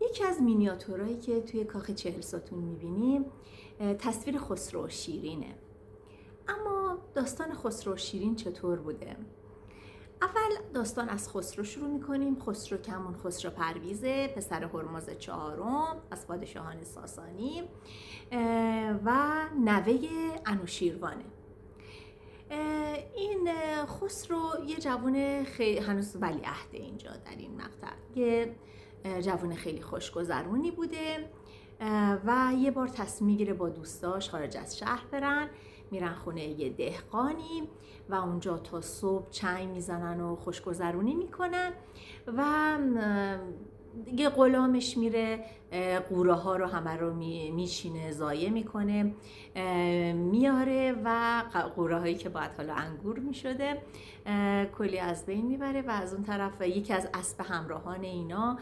یکی از مینیاتورهایی که توی کاخ 40 ستون میبینیم تصویر خسرو و شیرینه. اما داستان خسرو و شیرین چطور بوده؟ اول داستان از خسرو شروع میکنیم. خسرو که همون خسرو پرویزه، پسر هرمز چهارم از پادشاهان ساسانی و نوه انوشیروانه. این خسرو یه جوان هنوز ولیعهد اینجا در این مقطع، یه جوان خیلی خوشگذرونی بوده و یه بار تصمیم میگیره با دوستاش خارج از شهر برن، میرن خونه یه دهقانی و اونجا تا صبح چای میزنن و خوشگذرونی میکنن و یه غلامش میره قوره ها رو همه رو میچینه، ضایع میکنه، میاره و قوره هایی که باید حالا انگور میشده کلی از بین میبره و از اون طرف یکی از اسب همراهان اینا